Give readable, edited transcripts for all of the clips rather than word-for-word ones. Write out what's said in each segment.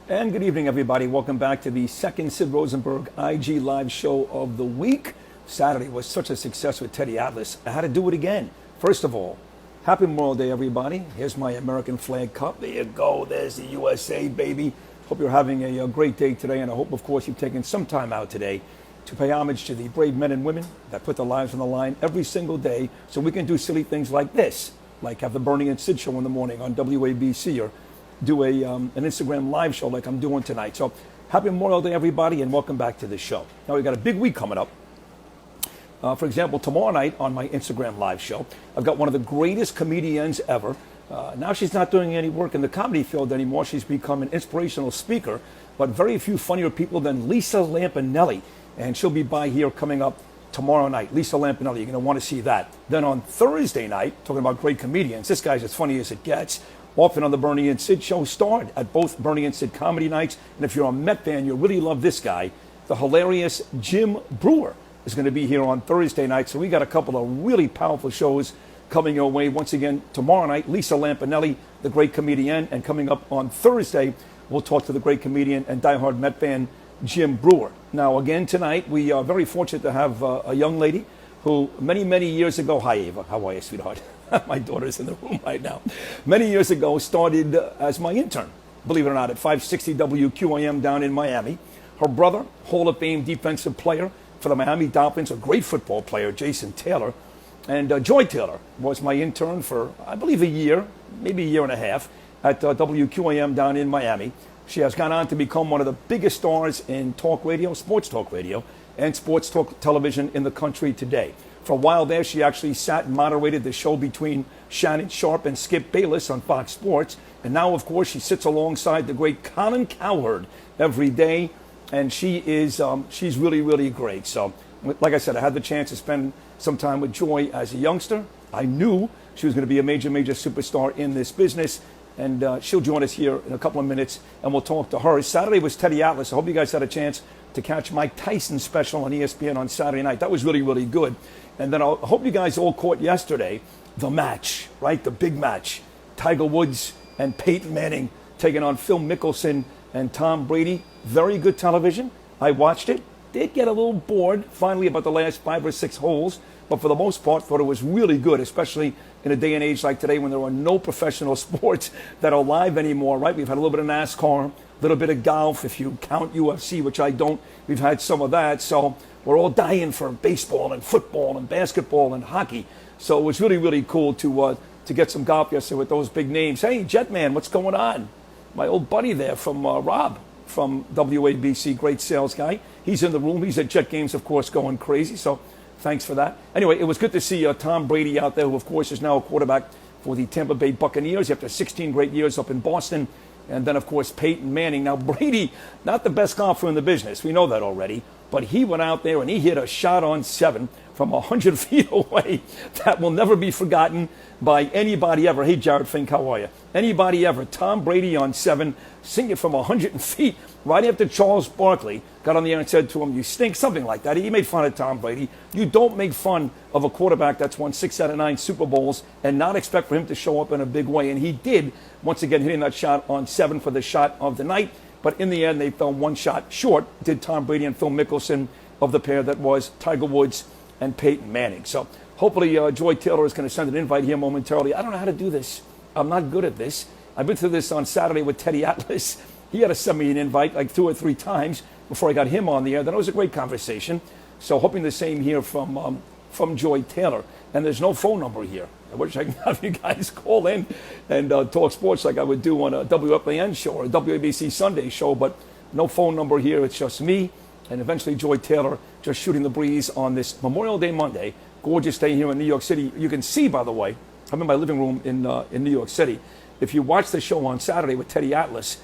And good evening, everybody. Welcome back to the second Sid Rosenberg IG Live show of the week. Saturday was such a success with Teddy Atlas. I had to do it again. First of all, happy Memorial Day, everybody. Here's my American flag cup. There you go. There's the USA, baby. Hope you're having a great day today, and I hope, of course, you've taken some time out today to pay homage to the brave men and women that put their lives on the line every single day so we can do silly things like this, like have the Bernie and Sid show in the morning on WABC, or do an Instagram live show like I'm doing tonight. So happy Memorial Day, everybody, and welcome back to the show. Now, we've got a big week coming up. For example, tomorrow night on my Instagram live show, I've got one of the greatest comedians ever. Now she's not doing any work in the comedy field anymore. She's become an inspirational speaker, but very few funnier people than Lisa Lampanelli. And she'll be by here coming up tomorrow night. Lisa Lampanelli, you're going to want to see that. Then on Thursday night, talking about great comedians, this guy's as funny as it gets. Often on the Bernie and Sid show, starred at both Bernie and Sid comedy nights. And if you're a Met fan, you'll really love this guy. The hilarious Jim Brewer is going to be here on Thursday night. So we got a couple of really powerful shows coming your way. Once again, tomorrow night, Lisa Lampanelli, the great comedian. And coming up on Thursday, we'll talk to the great comedian and diehard Met fan, Jim Brewer. Now, again, tonight, we are very fortunate to have a young lady who many, many years ago, hi, Ava, how are you, sweetheart? My daughter's in the room right now. Many years ago, started as my intern, believe it or not, at 560 WQAM down in Miami. Her brother, Hall of Fame defensive player for the Miami Dolphins, a great football player, Jason Taylor. And Joy Taylor was my intern for, I believe, a year, maybe a year and a half at WQAM down in Miami. She has gone on to become one of the biggest stars in talk radio, sports talk radio, and sports talk television in the country today. For a while there, she actually sat and moderated the show between Shannon Sharpe and Skip Bayless on Fox Sports. And now, of course, she sits alongside the great Cowherd every day. And she's really, really great. So, like I said, I had the chance to spend some time with Joy as a youngster. I knew she was going to be a major, major superstar in this business. And she'll join us here in a couple of minutes, and we'll talk to her. Saturday was Teddy Atlas. I hope you guys had a chance to catch Mike Tyson's special on ESPN on Saturday night. That was really, really good. And then I hope you guys all caught yesterday the match, right? The big match. Tiger Woods and Peyton Manning taking on Phil Mickelson and Tom Brady. Very good television. I watched it. Did get a little bored finally about the last 5 or 6 holes, but for the most part thought it was really good, especially in a day and age like today when there are no professional sports that are live anymore, right? We've had a little bit of NASCAR, a little bit of golf, if you count UFC, which I don't. We've had some of that, so we're all dying for baseball and football and basketball and hockey. So it was really, really cool to get some golf yesterday with those big names. Hey, Jetman, what's going on? My old buddy there from Rob from WABC, great sales guy. He's in the room. He's at Jet Games, of course, going crazy. So thanks for that. Anyway, it was good to see Tom Brady out there, who, of course, is now a quarterback for the Tampa Bay Buccaneers after 16 great years up in Boston. And then, of course, Peyton Manning. Now, Brady, not the best golfer in the business. We know that already. But he went out there and he hit a shot on 7 from 100 feet away that will never be forgotten by anybody ever. Hey, Jared Fink, how are you? Anybody ever. Tom Brady on 7, sing it from 100 feet right after Charles Barkley got on the air and said to him, "You stink," something like that. He made fun of Tom Brady. You don't make fun of a quarterback that's won 6 out of 9 Super Bowls and not expect for him to show up in a big way. And he did, once again, hitting that shot on 7 for the shot of the night. But in the end, they fell one shot short, did Tom Brady and Phil Mickelson, of the pair that was Tiger Woods and Peyton Manning. So hopefully Joy Taylor is going to send an invite here momentarily. I don't know how to do this. I'm not good at this. I've been through this on Saturday with Teddy Atlas. He had to send me an invite like 2 or 3 times before I got him on the air. Then it was a great conversation. So hoping the same here from Joy Taylor. And there's no phone number here. I wish I could have you guys call in and talk sports like I would do on a WFAN show or a WABC Sunday show, but no phone number here. It's just me and eventually Joy Taylor just shooting the breeze on this Memorial Day Monday. Gorgeous day here in New York City. You can see, by the way, I'm in my living room in New York City. If you watch the show on Saturday with Teddy Atlas,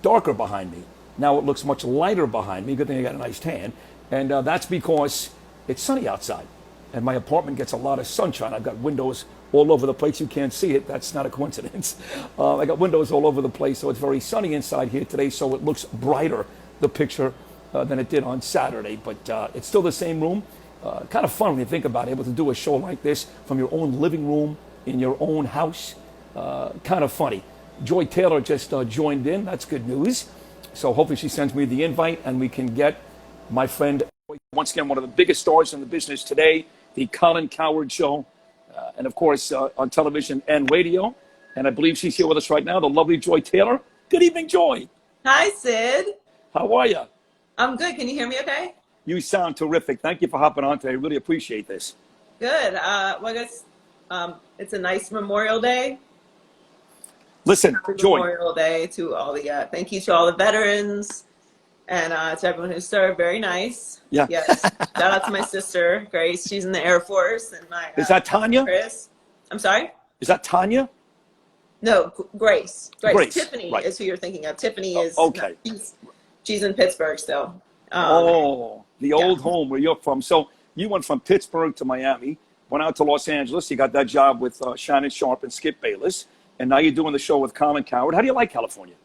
darker behind me. Now it looks much lighter behind me. Good thing I got a nice tan. And that's because it's sunny outside. And my apartment gets a lot of sunshine. I've got windows all over the place. You can't see it. That's not a coincidence. I got windows all over the place, so it's very sunny inside here today, so it looks brighter, the picture, than it did on Saturday. But it's still the same room. Kind of fun when you think about it, able to do a show like this from your own living room in your own house. Kind of funny. Joy Taylor just joined in. That's good news. So hopefully she sends me the invite and we can get my friend, once again, one of the biggest stars in the business today, the Cowherd Show, and of course on television and radio. And I believe she's here with us right now, the lovely Joy Taylor. Good evening, Joy. Hi, Sid. How are you? I'm good. Can you hear me okay? You sound terrific. Thank you for hopping on today. I really appreciate this. Good. Well, I guess it's a nice Memorial Day. Listen, Happy Joy. Memorial Day to all the, thank you to all the veterans and to everyone who served. Very nice. Yeah. Yes. Shout out to my sister, Grace. She's in the Air Force. And my Is that Tanya? Chris. I'm sorry? Is that Tanya? No, Grace. Grace. Tiffany right. is who you're thinking of. Tiffany is, okay. She's in Pittsburgh still. The old home where you're from. So you went from Pittsburgh to Miami, went out to Los Angeles. You got that job with Shannon Sharp and Skip Bayless. And now you're doing the show with Cowherd. How do you like California?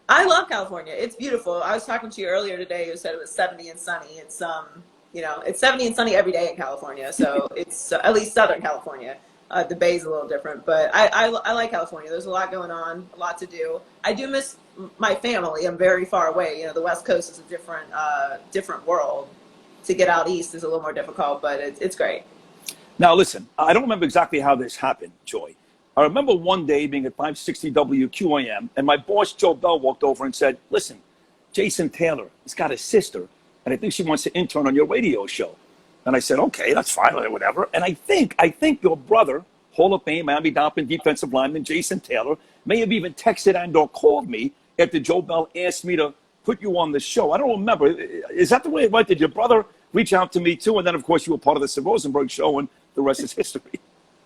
I love California. It's beautiful. I was talking to you earlier today. You said it was 70 and sunny. It's it's 70 and sunny every day in California. So it's at least Southern California. The Bay's a little different, but I like California. There's a lot going on, a lot to do. I do miss my family. I'm very far away. The West Coast is a different world. To get out east is a little more difficult, but it's great. Now listen, I don't remember exactly how this happened, Joy. I remember one day being at 560 WQAM, and my boss, Joe Bell, walked over and said, listen, Jason Taylor has got a sister, and I think she wants to intern on your radio show. And I said, okay, that's fine, whatever. And I think your brother, Hall of Fame, Miami Dolphin defensive lineman, Jason Taylor, may have even texted and or called me after Joe Bell asked me to put you on the show. I don't remember. Is that the way it went? Did your brother reach out to me too? And then, of course, you were part of the Sid Rosenberg show, and the rest is history.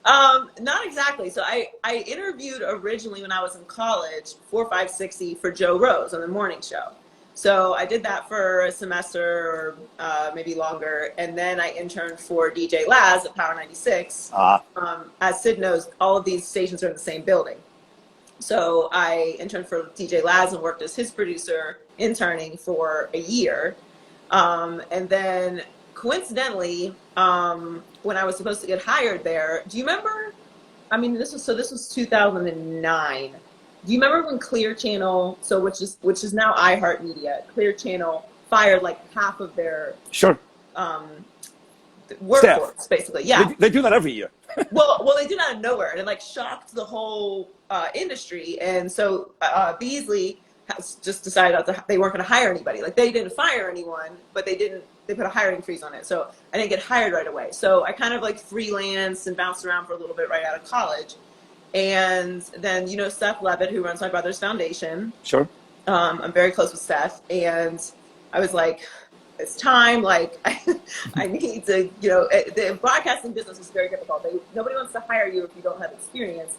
Not exactly. So I interviewed originally when I was in college for 560 for Joe Rose on the morning show. So I did that for a semester or maybe longer. And then I interned for DJ Laz at Power 96. As Sid knows, all of these stations are in the same building. So I interned for DJ Laz and worked as his producer, interning for a year. And then coincidentally, when I was supposed to get hired there, do you remember? I mean, this was 2009. Do you remember when Clear Channel, which is now iHeartMedia, Clear Channel fired like half of their workforce, staff. Basically? Yeah, they do that every year. well, they do that out of nowhere, and it like shocked the whole industry. And so Beasley has just decided they weren't going to hire anybody. Like they didn't fire anyone, but they put a hiring freeze on it. So I didn't get hired right away. So I kind of like freelanced and bounced around for a little bit right out of college. And then, Seth Levitt, who runs my brother's foundation. Sure. I'm very close with Seth. And I was like, it's time. Like, I need to, the broadcasting business is very difficult. Nobody wants to hire you if you don't have experience.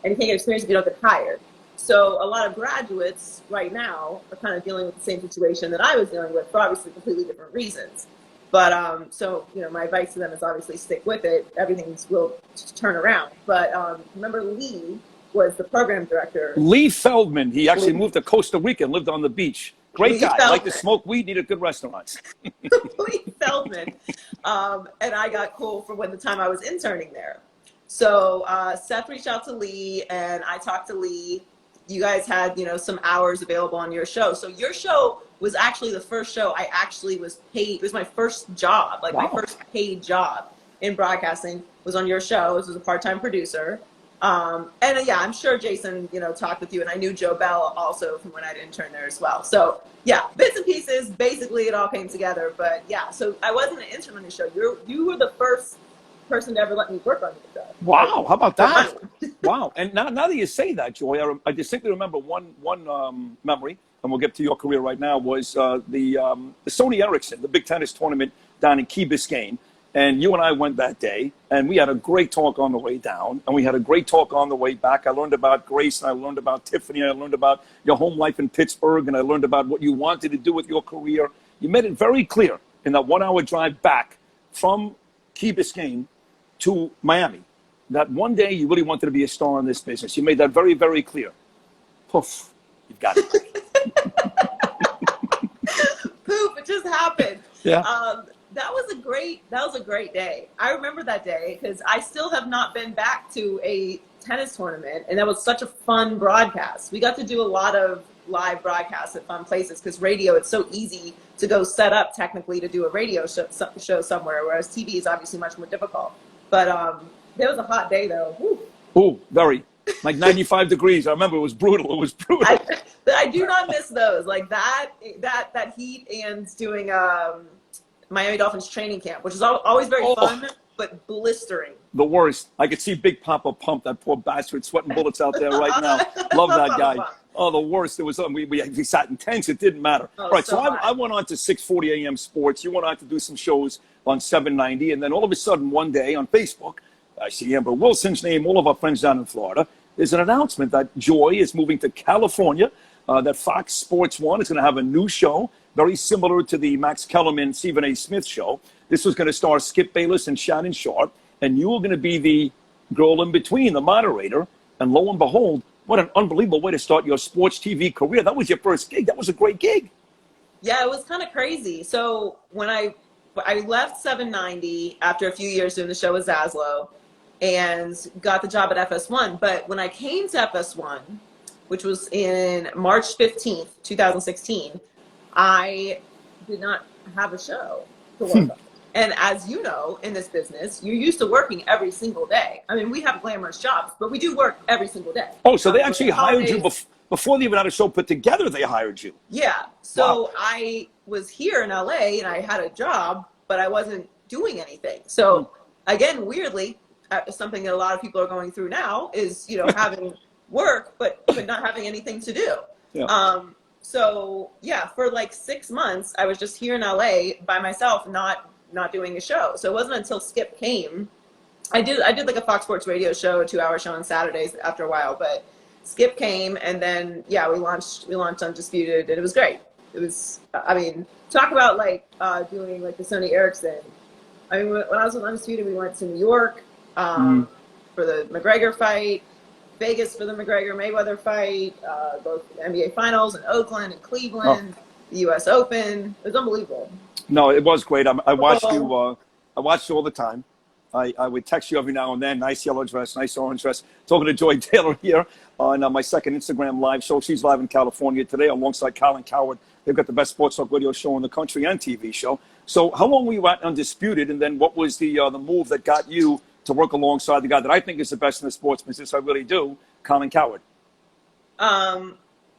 And you can't get experience if you don't get hired. So a lot of graduates right now are kind of dealing with the same situation that I was dealing with for obviously completely different reasons. But so, my advice to them is obviously stick with it. Everything will turn around. But remember Lee was the program director. Lee Feldman. He actually moved to Costa Rica and lived on the beach. Great guy. Liked to smoke weed, needed good restaurants. Lee Feldman. And I got cool for the time I was interning there. So Seth reached out to Lee, and I talked to Lee. You guys had, some hours available on your show. So your show was actually the first show I actually was paid. It was my first job, Wow. my first paid job in broadcasting was on your show. This was a part-time producer. And yeah, I'm sure Jason, talked with you, and I knew Joe Bell also from when I'd interned there as well. So yeah, bits and pieces, basically it all came together. But yeah, so I wasn't an intern on your show. You were the first person to ever let me work on your show. Wow, how about that? Wow. And now that you say that, Joy, I distinctly remember one memory, and we'll get to your career right now, was the Sony Ericsson, the big tennis tournament down in Key Biscayne. And you and I went that day, and we had a great talk on the way down, and we had a great talk on the way back. I learned about Grace, and I learned about Tiffany, and I learned about your home life in Pittsburgh, and I learned about what you wanted to do with your career. You made it very clear in that 1 hour drive back from Key Biscayne to Miami that one day you really wanted to be a star in this business. You made that very, very clear. Poof, you've got it. Poof, it just happened. Yeah. That was a great day. I remember that day because I still have not been back to tennis tournament, and that was such a fun broadcast. We got to do a lot of live broadcasts at fun places because radio, it's so easy to go set up technically to do a radio show somewhere, whereas TV is obviously much more difficult. But there was a hot day though. Woo. Ooh, very. Like 95 degrees. I remember it was brutal. It was brutal. I do not miss those. Like that heat, and doing Miami Dolphins training camp, which is always very fun, but blistering. The worst. I could see Big Papa Pump, that poor bastard, sweating bullets out there right now. Love that guy. Oh, the worst. It was we sat in tents. It didn't matter. Oh, right. So I went on to 6:40 a.m. Sports. You went on to do some shows on 790, and then all of a sudden one day on Facebook, I see Amber Wilson's name. All of our friends down in Florida. There's an announcement that Joy is moving to California. That Fox Sports 1 is going to have a new show, very similar to the Max Kellerman, Stephen A. Smith show. This was going to star Skip Bayless and Shannon Sharp, and you were going to be the girl in between, the moderator. And lo and behold, what an unbelievable way to start your sports TV career. That was your first gig. That was a great gig. Yeah, it was kind of crazy. So when I left 790 after a few years doing the show with Zaslow and got the job at FS1, but when I came to FS1, which was in March 15th, 2016, I did not have a show to work on. And as you know, in this business, you're used to working every single day. I mean, we have glamorous jobs, but we do work every single day. Oh, so they actually hired you before they even had a show put together, they hired you. Yeah. So wow. I was here in LA and I had a job, but I wasn't doing anything. So again, weirdly, something that a lot of people are going through now is, having work, but not having anything to do. Yeah. So yeah, for like 6 months, I was just here in LA by myself, not doing a show. So it wasn't until Skip came. I did like a Fox Sports radio show, a 2-hour show on Saturdays after a while, but Skip came, and then yeah, we launched Undisputed, and it was great. It was, I mean, talk about like doing like the Sony Ericsson. I mean, when I was with Undisputed, we went to New York for the McGregor fight, Vegas for the McGregor-Mayweather fight, both the NBA Finals in Oakland and Cleveland, the U.S. Open. It was unbelievable. No, it was great. I watched you. I watched you all the time. I would text you every now and then. Nice yellow dress, nice orange dress. Talking to Joy Taylor here on my second Instagram live show. She's live in California today alongside Colin Cowherd. They've got the best sports talk radio show in the country and TV show. So how long were you at Undisputed, and then what was the move that got you to work alongside the guy that I think is the best in the sports business? I really do, Colin Cowherd. Well,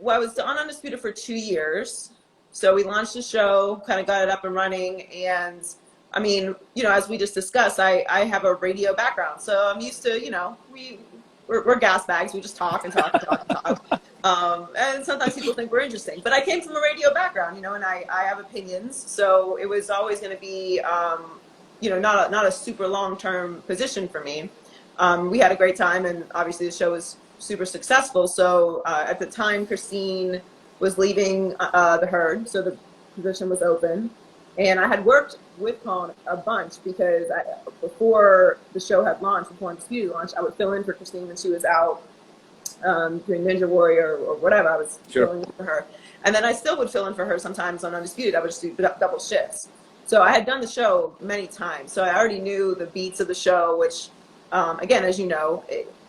I was on Undisputed for 2 years. So we launched the show, kind of got it up and running. And I mean, as we just discussed, I have a radio background. So I'm used to, we're gas bags. We just talk and talk and talk and talk. And sometimes people think we're interesting. But I came from a radio background, and I have opinions. So it was always going to be, not a super long-term position for me. We had a great time, and obviously the show was super successful. So at the time, Christine was leaving the Herd, so the position was open. And I had worked with Colin a bunch because before the show had launched, before Undisputed launched, I would fill in for Christine when she was out doing Ninja Warrior or whatever. I was filling in for her. And then I still would fill in for her sometimes on Undisputed. I would just do double shifts. So I had done the show many times. So I already knew the beats of the show, which, again, as you know,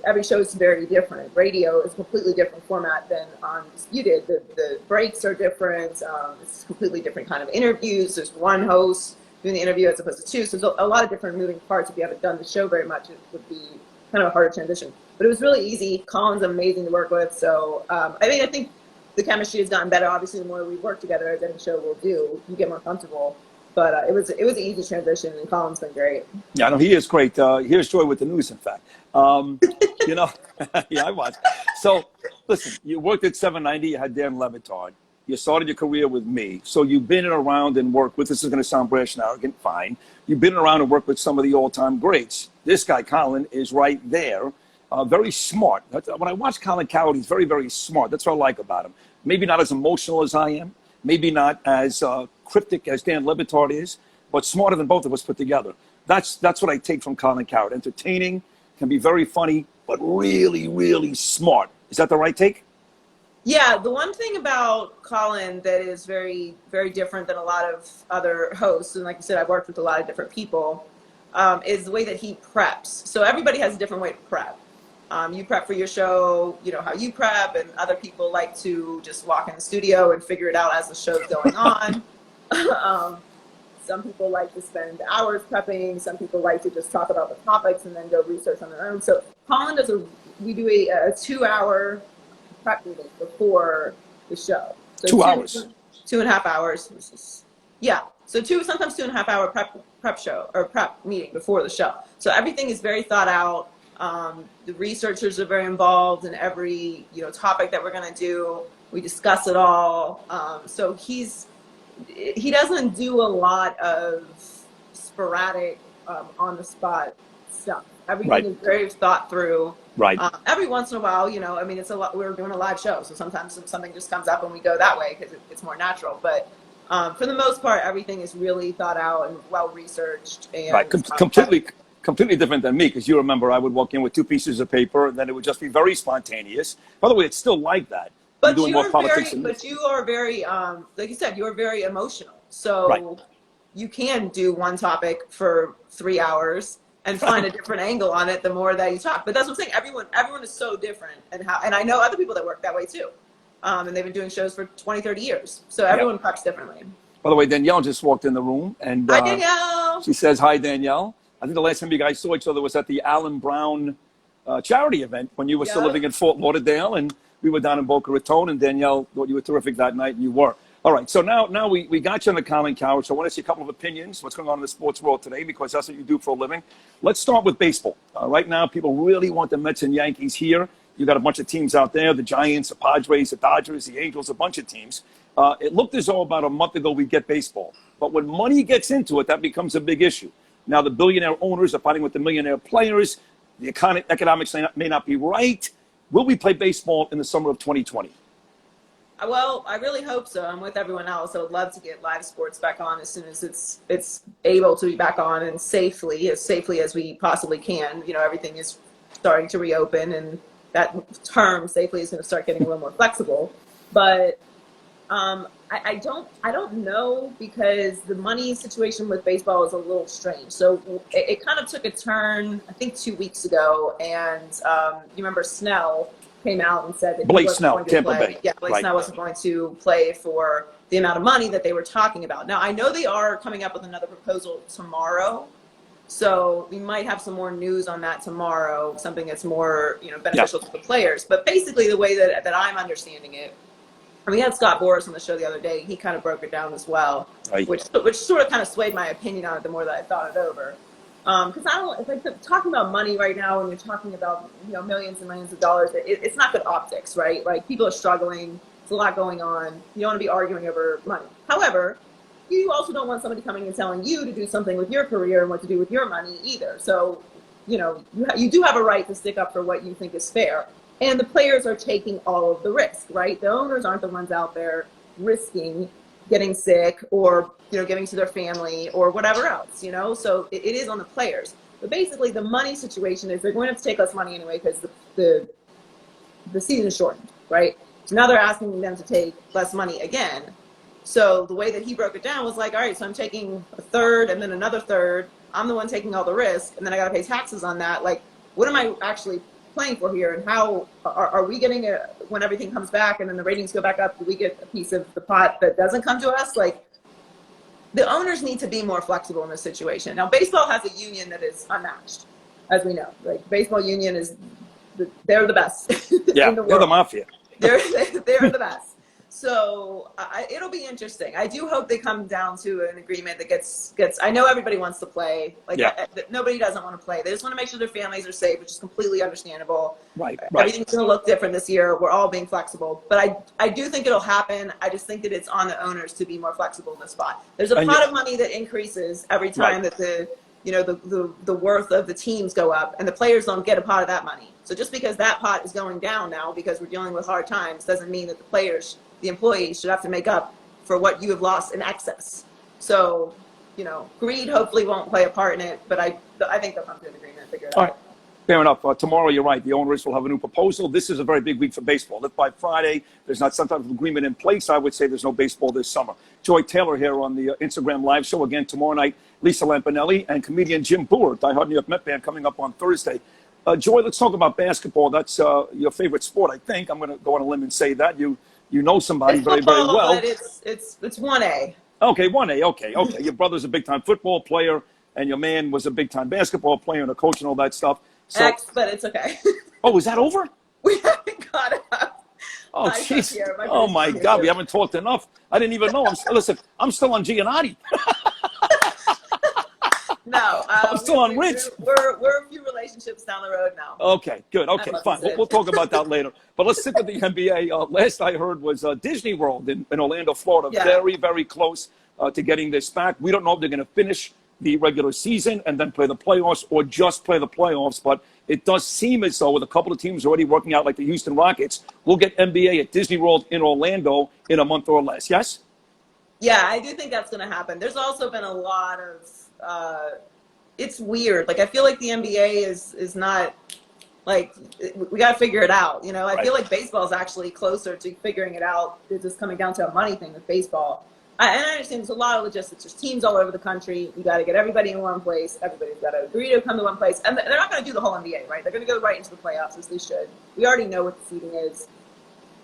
every show is very different. Radio is a completely different format than Undisputed. The breaks are different. It's a completely different kind of interviews. There's one host doing the interview as opposed to two. So there's a lot of different moving parts. If you haven't done the show very much, it would be kind of a harder transition. But it was really easy. Colin's amazing to work with. So, I think the chemistry has gotten better. Obviously, the more we work together, as any show will do, you get more comfortable. But it was an easy transition, and Colin's been great. Yeah, no, he is great. Here's Joy with the news, in fact. Yeah, I watched. So, listen, you worked at 790. You had Dan Levitard. You started your career with me. So you've been around and worked with, this is going to sound brash and arrogant, fine. You've been around and worked with some of the all-time greats. This guy, Colin, is right there. Very smart. When I watch Colin Cowherd, he's very, very smart. That's what I like about him. Maybe not as emotional as I am. Maybe not as cryptic as Dan Levitard is, but smarter than both of us put together. That's what I take from Colin Cowherd. Entertaining, can be very funny, but really, really smart. Is that the right take? Yeah, the one thing about Colin that is very, very different than a lot of other hosts, and like you said, I've worked with a lot of different people, is the way that he preps. So everybody has a different way to prep. You prep for your show, you know, how you prep, and other people like to just walk in the studio and figure it out as the show's going on. Some people like to spend hours prepping. Some people like to just talk about the topics and then go research on their own. So Colin we do a 2-hour prep meeting before the show. So 2 hours. 2.5 hours. Yeah. So sometimes 2.5 hour prep show or prep meeting before the show. So everything is very thought out. The researchers are very involved in every, you know, topic that we're going to do. We discuss it all. So he doesn't do a lot of sporadic, on the spot stuff. Everything is very thought through. Right. Every once in a while, you know, I mean, we're doing a live show, so sometimes something just comes up and we go that way because it's more natural. But for the most part, everything is really thought out and well researched. And right. Completely different than me, because you remember I would walk in with 2 pieces of paper and then it would just be very spontaneous. By the way, it's still like that. But you are very, like you said, you are very emotional. So you can do one topic for 3 hours and find a different angle on it the more that you talk. But that's what I'm saying. Everyone is so different, and I know other people that work that way too. And they've been doing shows for 20, 30 years. So everyone preps differently. By the way, Danielle just walked in the room, and hi, Danielle. She says, hi, Danielle. I think the last time you guys saw each other was at the Alan Brown charity event when you were still living in Fort Lauderdale, and we were down in Boca Raton, and Danielle thought you were terrific that night, and you were. All right, so now we got you on the Colin Cowherd, so I want to see a couple of opinions, what's going on in the sports world today, because that's what you do for a living. Let's start with baseball. Right now, people really want the Mets and Yankees here. You got a bunch of teams out there, the Giants, the Padres, the Dodgers, the Angels, a bunch of teams. It looked as though about a month ago we'd get baseball. But when money gets into it, that becomes a big issue. Now the billionaire owners are fighting with the millionaire players. The economics may not be right. Will we play baseball in the summer of 2020? Well, I really hope so. I'm with everyone else. I would love to get live sports back on as soon as it's able to be back on, and safely as we possibly can. You know, everything is starting to reopen, and that term safely is going to start getting a little more flexible. But I don't know, because the money situation with baseball is a little strange. So it kind of took a turn, I think 2 weeks ago, and you remember Snell came out and said that Blake Snell, Tampa Bay. Yeah, Blake Snell wasn't going to play for the amount of money that they were talking about. Now I know they are coming up with another proposal tomorrow, so we might have some more news on that tomorrow. Something that's more, you know, beneficial to the players. But basically, the way that I'm understanding it. We had Scott Boras on the show the other day. He kind of broke it down as well, which sort of kind of swayed my opinion on it the more that I thought it over. Because if I'm talking about money right now, and you're talking about, you know, millions and millions of dollars, it's not good optics, right? Like, people are struggling. There's a lot going on. You don't want to be arguing over money. However, you also don't want somebody coming and telling you to do something with your career and what to do with your money either. So, you know, you do have a right to stick up for what you think is fair. And the players are taking all of the risk, right? The owners aren't the ones out there risking getting sick or, you know, giving to their family or whatever else, you know? So it is on the players. But basically, the money situation is they're going to have to take less money anyway because the season is shortened, right? So now they're asking them to take less money again. So the way that he broke it down was like, all right, so I'm taking a third and then another third. I'm the one taking all the risk, and then I got to pay taxes on that. Like, what am I actually playing for here, and how are we getting when everything comes back and then the ratings go back up, do we get a piece of the pot that doesn't come to us? Like, the owners need to be more flexible in this situation. Now, baseball has a union that is unmatched, as we know. Like, baseball union they're the best. Yeah, in the world. They're the mafia. They're the best. So it'll be interesting. I do hope they come down to an agreement that gets. I know everybody wants to play. Like, nobody doesn't want to play. They just want to make sure their families are safe, which is completely understandable. Right. Everything's going to look different this year. We're all being flexible, but I do think it'll happen. I just think that it's on the owners to be more flexible in this spot. There's a pot of money that increases every time that the worth of the teams go up, and the players don't get a pot of that money. So just because that pot is going down now because we're dealing with hard times doesn't mean that the employees should have to make up for what you have lost in excess. So, you know, greed hopefully won't play a part in it, but I think they'll come to an agreement and figure it out. All right. Fair enough. Tomorrow, you're right. The owners will have a new proposal. This is a very big week for baseball. If by Friday there's not some type of agreement in place, I would say there's no baseball this summer. Joy Taylor here on the Instagram live show again tomorrow night. Lisa Lampanelli and comedian Jim Boer, diehard New York Met fan, coming up on Thursday. Joy, let's talk about basketball. That's your favorite sport, I think. I'm going to go on a limb and say that. You know somebody It's very, very football, well. but it's 1A. Okay, 1A. Okay. Your brother's a big-time football player, and your man was a big-time basketball player and a coach and all that stuff. So, But it's okay. oh, is that over? We haven't got up. Oh, jeez. Oh, my God. We haven't talked enough. I didn't even know. Listen, I'm still on Giannotti. No. I'm still on Rich. We're a few relationships down the road now. Okay, good. Okay, fine. We'll talk about that later. But let's stick with the NBA. Last I heard was Disney World in Orlando, Florida. Yeah. Very, very close to getting this back. We don't know if they're going to finish the regular season and then play the playoffs or just play the playoffs. But it does seem as though with a couple of teams already working out like the Houston Rockets, we'll get NBA at Disney World in Orlando in a month or less. Yes? Yeah, I do think that's going to happen. There's also been a lot of it's weird. Like, I feel like the NBA is not, like, we got to figure it out. You know, I feel like baseball is actually closer to figuring it out. It's just coming down to a money thing with baseball. And I understand there's a lot of logistics. There's teams all over the country. You got to get everybody in one place. Everybody's got to agree to come to one place. And they're not going to do the whole NBA, right? They're going to go right into the playoffs, as they should. We already know what the seeding is.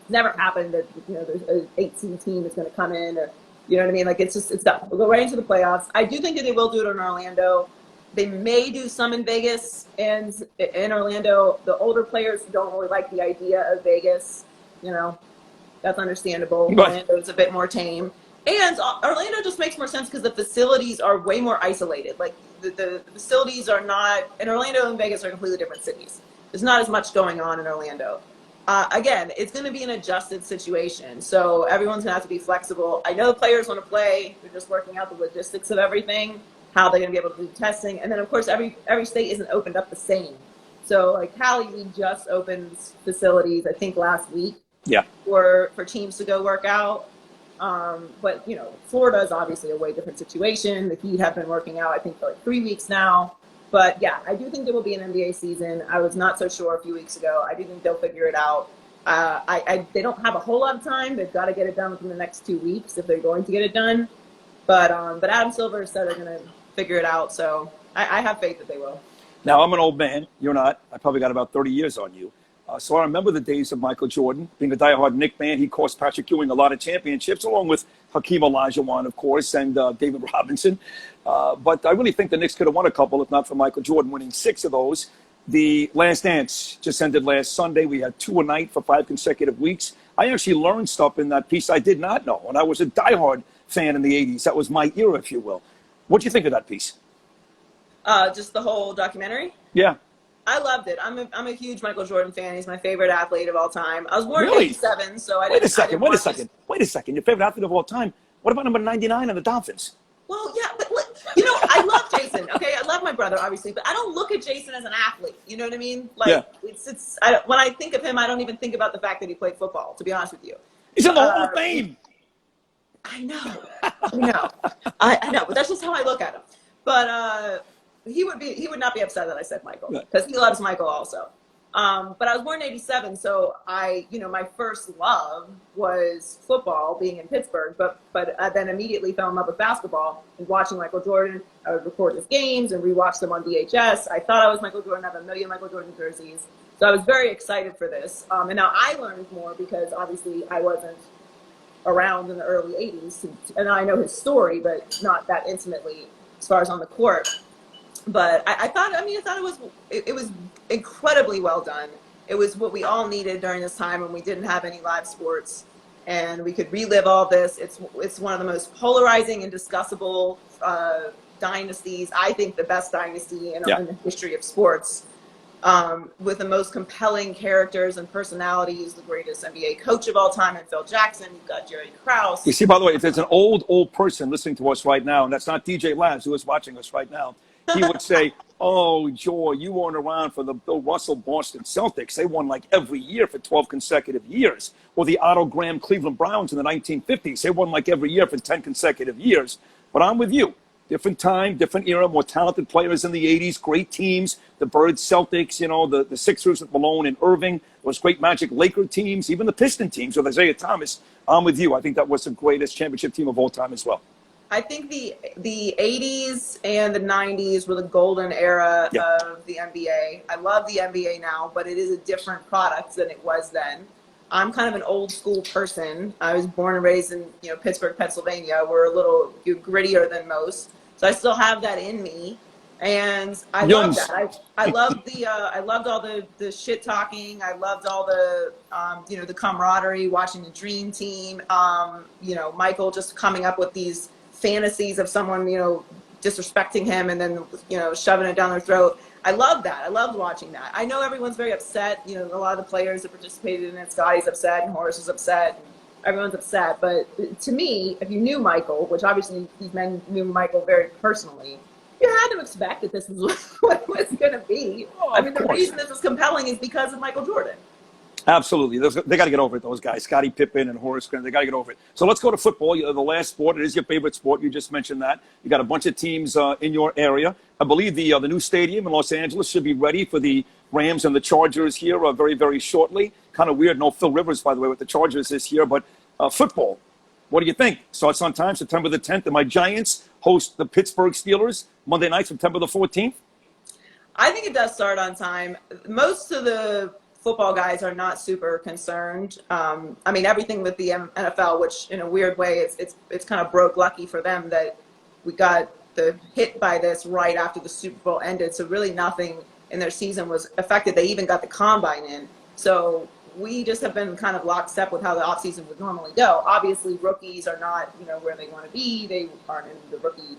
It's never happened that, you know, there's an 8-team team that's going to come in, or, you know what I mean? Like, it's done. We'll go right into the playoffs. I do think that they will do it in Orlando. They may do some in Vegas and in Orlando. The older players don't really like the idea of Vegas. You know, that's understandable. Right. Orlando's a bit more tame. And Orlando just makes more sense because the facilities are way more isolated. Like, the facilities are not, in Orlando and Vegas are completely different cities. There's not as much going on in Orlando. Again, it's going to be an adjusted situation. So everyone's going to have to be flexible. I know the players want to play. They're just working out the logistics of everything, how they're going to be able to do testing. And then, of course, every state isn't opened up the same. So, like, Cali, we just opened facilities, I think, last week. Yeah. For teams to go work out. But, you know, Florida is obviously a way different situation. The Heat have been working out, I think, for like 3 weeks now. But, yeah, I do think there will be an NBA season. I was not so sure a few weeks ago. I do think they'll figure it out. They don't have a whole lot of time. They've got to get it done within the next 2 weeks if they're going to get it done. But Adam Silver said they're going to figure it out. So I have faith that they will. Now, I'm an old man. You're not. I probably got about 30 years on you. So I remember the days of Michael Jordan. Being a diehard Knicks fan, he cost Patrick Ewing a lot of championships, along with Hakeem Olajuwon, of course, and David Robinson. But I really think the Knicks could have won a couple, if not for Michael Jordan winning 6 of those. The Last Dance just ended last Sunday. We had 2 a night for 5 consecutive weeks. I actually learned stuff in that piece I did not know. And I was a diehard fan in the 80s. That was my era, if you will. What do you think of that piece? Just the whole documentary? Yeah. I loved it. I'm a huge Michael Jordan fan. He's my favorite athlete of all time. I was born in Really? '87, so I didn't. Wait a second. Your favorite athlete of all time? What about number 99 on the Dolphins? Well, yeah, but you know, I love Jason. Okay, I love my brother, obviously, but I don't look at Jason as an athlete. You know what I mean? Like, yeah. When I think of him, I don't even think about the fact that he played football. To be honest with you, he's in the Hall of Fame. I know, I know, but that's just how I look at him. But he would not be upset that I said Michael, because he loves Michael also. But I was born in '87, so my first love was football, being in Pittsburgh. But I then immediately fell in love with basketball and watching Michael Jordan. I would record his games and rewatch them on VHS. I thought I was Michael Jordan. I have a million Michael Jordan jerseys, so I was very excited for this. And now I learned more because obviously I wasn't around in the early '80s, and I know his story, but not that intimately as far as on the court. But I thought it was incredibly well done. It was what we all needed during this time when we didn't have any live sports, and we could relive all this. It's one of the most polarizing and discussable dynasties. I think the best dynasty in the history of sports, with the most compelling characters and personalities. The greatest NBA coach of all time, and Phil Jackson. You've got Jerry Krause. You see, by the way, if there's an old person listening to us right now, and that's not DJ Labs who is watching us right now, he would say, "Oh, Joy, you weren't around for the Bill Russell Boston Celtics. They won like every year for 12 consecutive years. Or the Otto Graham Cleveland Browns in the 1950s. They won like every year for 10 consecutive years." But I'm with you. Different time, different era, more talented players in the 80s, great teams. The Birds, Celtics, the Sixers with Malone and Irving, those great Magic Laker teams, even the Piston teams with Isaiah Thomas. I'm with you. I think that was the greatest championship team of all time as well. I think the 80s and the 90s were the golden era of the NBA. I love the NBA now, but it is a different product than it was then. I'm kind of an old school person. I was born and raised in Pittsburgh, Pennsylvania. We're a little grittier than most, so I still have that in me, and I love that. I loved all the shit talking. I loved all the the camaraderie, watching the dream team. Michael just coming up with these fantasies of someone disrespecting him and then shoving it down their throat. I love that. I loved watching that. I know everyone's very upset. A lot of the players that participated in it, Scotty's upset and Horace is upset. And everyone's upset. But to me, if you knew Michael, which obviously these men knew Michael very personally, you had to expect that this was what it was going to be. Oh, I mean, the reason this is compelling is because of Michael Jordan. Absolutely. They got to get over it, those guys. Scottie Pippen and Horace Grant, they got to get over it. So let's go to football. The last sport. It is your favorite sport. You just mentioned that. You got a bunch of teams in your area. I believe the new stadium in Los Angeles should be ready for the Rams and the Chargers here very, very shortly. Kind of weird. No Phil Rivers, by the way, with the Chargers this year. But football, what do you think? Starts on time, September the 10th. And my Giants host the Pittsburgh Steelers Monday night, September the 14th. I think it does start on time. Most of the football guys are not super concerned. I mean, everything with the NFL, which in a weird way, it's kind of broke lucky for them that we got the hit by this right after the Super Bowl ended. So really nothing in their season was affected. They even got the combine in. So we just have been kind of lockstep with how the offseason would normally go. Obviously, rookies are not, where they want to be. They aren't in the rookie,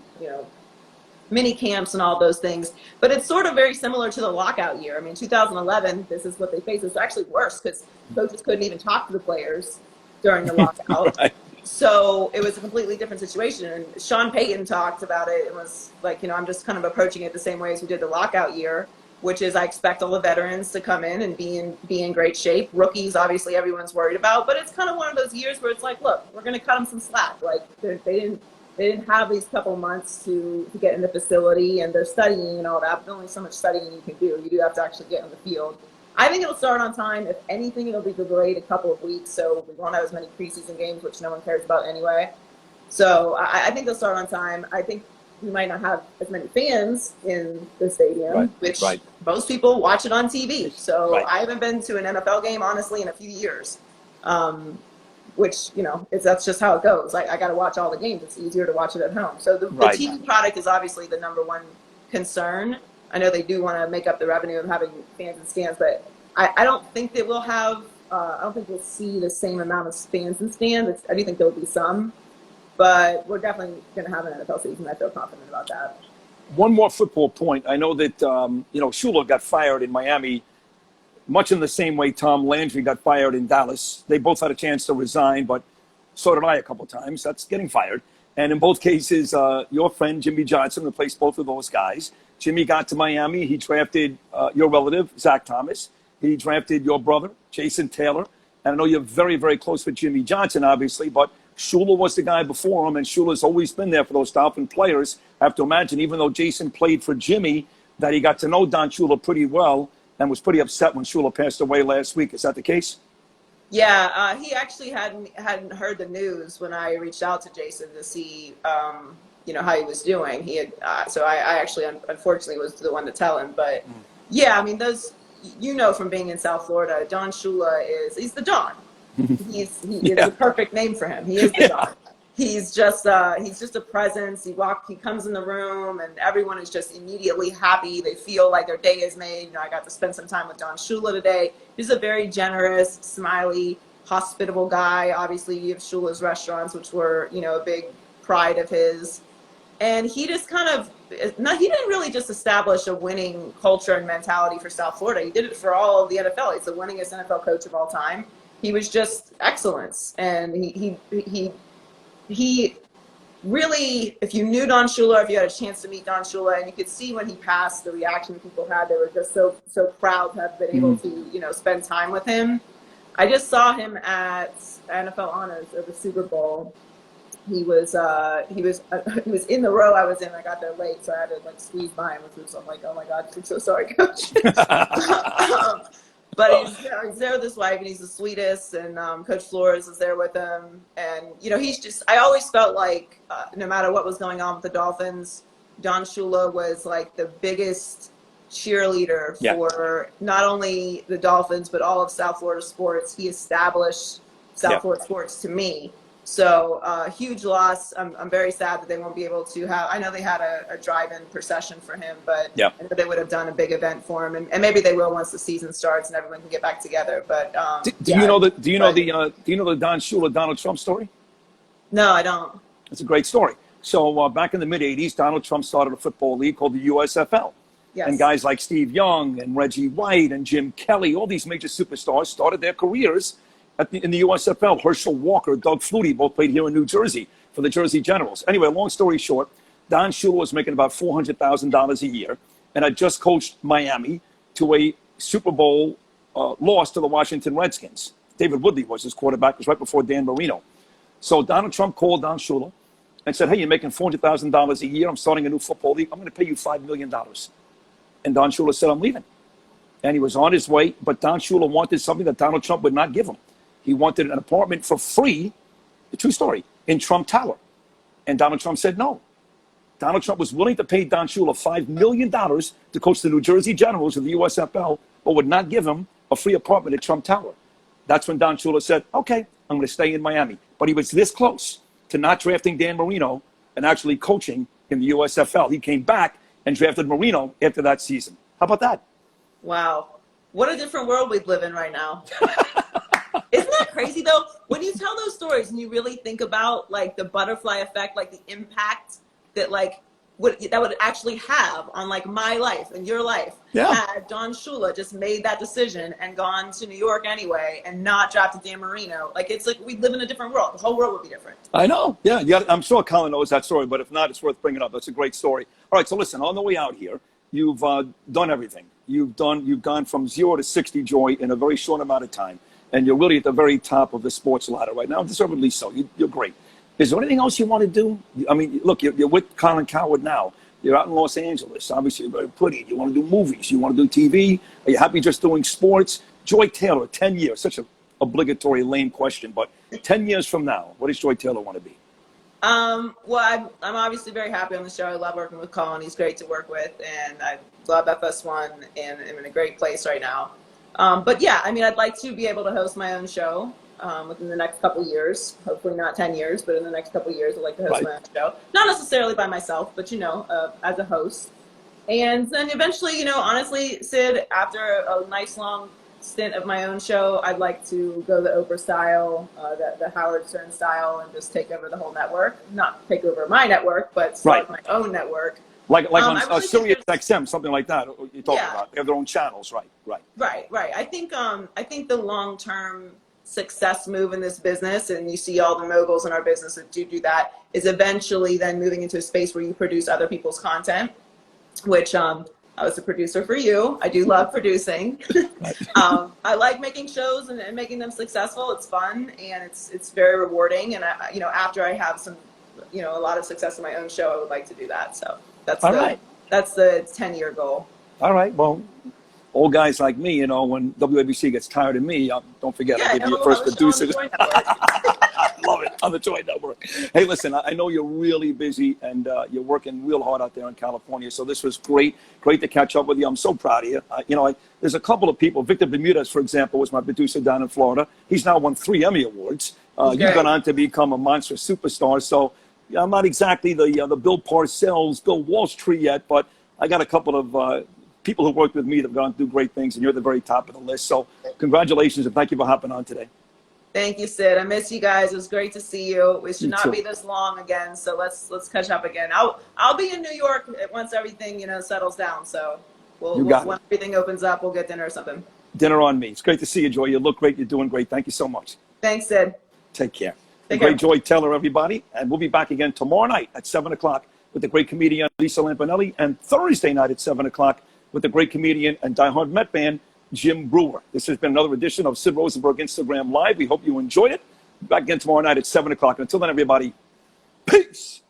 mini camps and all those things, but it's sort of very similar to the lockout year. I mean, 2011, this is what they faced. It's actually worse because coaches couldn't even talk to the players during the lockout. Right. So it was a completely different situation. And Sean Payton talked about it and was like, I'm just kind of approaching it the same way as we did the lockout year, which is I expect all the veterans to come in and be in great shape. Rookies, obviously, everyone's worried about, but it's kind of one of those years where it's like, look, we're going to cut them some slack. Like they didn't have these couple months to get in the facility, and they're studying and all that. But only so much studying you can do. You do have to actually get on the field. I think it'll start on time. If anything, it'll be delayed a couple of weeks, so we won't have as many preseason games, which no one cares about anyway. So I think they'll start on time. I think we might not have as many fans in the stadium, which most people watch it on TV. So I haven't been to an NFL game, honestly, in a few years. Which, that's just how it goes. I got to watch all the games. It's easier to watch it at home. So the TV product is obviously the number one concern. I know they do want to make up the revenue of having fans and stands, but I don't think that we'll have, I don't think we'll see the same amount of fans and stands. I do think there will be some, but we're definitely going to have an NFL season. I feel confident about that. One more football point. I know that, Shula got fired in Miami much in the same way Tom Landry got fired in Dallas. They both had a chance to resign, but so did I a couple times. That's getting fired. And in both cases, your friend Jimmy Johnson replaced both of those guys. Jimmy got to Miami. He drafted your relative, Zach Thomas. He drafted your brother, Jason Taylor. And I know you're very, very close with Jimmy Johnson, obviously, but Shula was the guy before him, and Shula's always been there for those Dolphin players. I have to imagine, even though Jason played for Jimmy, that he got to know Don Shula pretty well and was pretty upset when Shula passed away last week. Is that the case? Yeah, he actually hadn't heard the news when I reached out to Jason to see, how he was doing. He had, so I actually, unfortunately, was the one to tell him. But yeah, I mean, those, from being in South Florida, Don Shula he's the Don. He is the perfect name for him. He is the Don. He's just a presence. He comes in the room and everyone is just immediately happy. They feel like their day is made. I got to spend some time with Don Shula today. He's a very generous, smiley, hospitable guy. Obviously, you have Shula's restaurants, which were, a big pride of his. And he just he didn't really just establish a winning culture and mentality for South Florida. He did it for all of the NFL. He's the winningest NFL coach of all time. He was just excellence. And he really, if you knew Don Shula, if you had a chance to meet Don Shula, and you could see when he passed the reaction people had, they were just so proud to have been able to, spend time with him. I just saw him at NFL Honors of the Super Bowl. He was in the row I was in. I got there late, so I had to squeeze by him, which was, I'm like, oh my God, I'm so sorry, Coach. But he's there with his wife, and he's the sweetest. And Coach Flores is there with him. And, he's just, I always felt like no matter what was going on with the Dolphins, Don Shula was like the biggest cheerleader for not only the Dolphins, but all of South Florida sports. He established South Florida sports to me. So huge loss. I'm very sad that they won't be able to have. I know they had a drive-in procession for him, but I know they would have done a big event for him, and maybe they will once the season starts and everyone can get back together. But do you know the Don Shula Donald Trump story? No, I don't. It's a great story. So back in the mid '80s, Donald Trump started a football league called the USFL. Yes. And guys like Steve Young and Reggie White and Jim Kelly, all these major superstars started their careers in the USFL. Herschel Walker, Doug Flutie, both played here in New Jersey for the Jersey Generals. Anyway, long story short, Don Shula was making about $400,000 a year and had just coached Miami to a Super Bowl loss to the Washington Redskins. David Woodley was his quarterback. It was right before Dan Marino. So Donald Trump called Don Shula and said, hey, you're making $400,000 a year. I'm starting a new football league. I'm going to pay you $5 million. And Don Shula said, I'm leaving. And he was on his way, but Don Shula wanted something that Donald Trump would not give him. He wanted an apartment for free, a true story, in Trump Tower. And Donald Trump said no. Donald Trump was willing to pay Don Shula $5 million to coach the New Jersey Generals of the USFL, but would not give him a free apartment at Trump Tower. That's when Don Shula said, okay, I'm going to stay in Miami. But he was this close to not drafting Dan Marino and actually coaching in the USFL. He came back and drafted Marino after that season. How about that? Wow. What a different world we live in right now. Isn't that crazy, though? When you tell those stories and you really think about, like, the butterfly effect, like, the impact that, like, that would actually have on, like, my life and your life had Don Shula just made that decision and gone to New York anyway and not drafted Dan Marino. Like, it's like we live in a different world. The whole world would be different. I know. Yeah, I'm sure Colin knows that story, but if not, it's worth bringing up. That's a great story. All right, so listen, on the way out here, you've done everything. You've gone from 0 to 60, Joy, in a very short amount of time. And you're really at the very top of the sports ladder right now, deservedly so. You're great. Is there anything else you want to do? I mean, look, you're with Colin Cowherd now. You're out in Los Angeles. Obviously, you're very pretty. You want to do movies. You want to do TV. Are you happy just doing sports? Joy Taylor, 10 years. Such an obligatory, lame question. But 10 years from now, what does Joy Taylor want to be? Well, I'm obviously very happy on the show. I love working with Colin. He's great to work with. And I love FS1 and I'm in a great place right now. But yeah, I mean, I'd like to be able to host my own show within the next couple years. Hopefully not 10 years, but in the next couple years, I'd like to host my own show. Not necessarily by myself, but, as a host. And then eventually, honestly, Sid, after a nice long stint of my own show, I'd like to go the Oprah style, the Howard Stern style, and just take over the whole network. Not take over my network, but start my own network. Like on Sirius XM, something like that. You're talking about. They have their own channels, right. I think the long-term success move in this business, and you see all the moguls in our business that do that, is eventually then moving into a space where you produce other people's content, which I was a producer for you. I do love producing. I like making shows and making them successful. It's fun and it's very rewarding. And after I have some, a lot of success in my own show, I would like to do that. So. That's the 10-year goal. All right. Well, old guys like me, when WABC gets tired of me, don't forget, I'll give you your first producer. I love it, on the Joy Network. Hey, listen, I know you're really busy and you're working real hard out there in California. So this was great to catch up with you. I'm so proud of you. There's a couple of people. Victor Bermudez, for example, was my producer down in Florida. He's now won 3 Emmy Awards. You've gone on to become a monstrous superstar. So I'm not exactly the Bill Parcells, Bill Walsh tree yet, but I got a couple of people who worked with me that have gone through great things, and you're at the very top of the list. So congratulations, and thank you for hopping on today. Thank you, Sid. I miss you guys. It was great to see you. It should not be this long again, so let's catch up again. I'll be in New York once everything settles down. So when everything opens up, we'll get dinner or something. Dinner on me. It's great to see you, Joy. You look great. You're doing great. Thank you so much. Thanks, Sid. Take care. Great Joy Taylor, everybody. And we'll be back again tomorrow night at 7 o'clock with the great comedian Lisa Lampanelli, and Thursday night at 7 o'clock with the great comedian and diehard Met fan Jim Brewer. This has been another edition of Sid Rosenberg Instagram Live. We hope you enjoyed it. Back again tomorrow night at 7 o'clock. Until then, everybody, peace.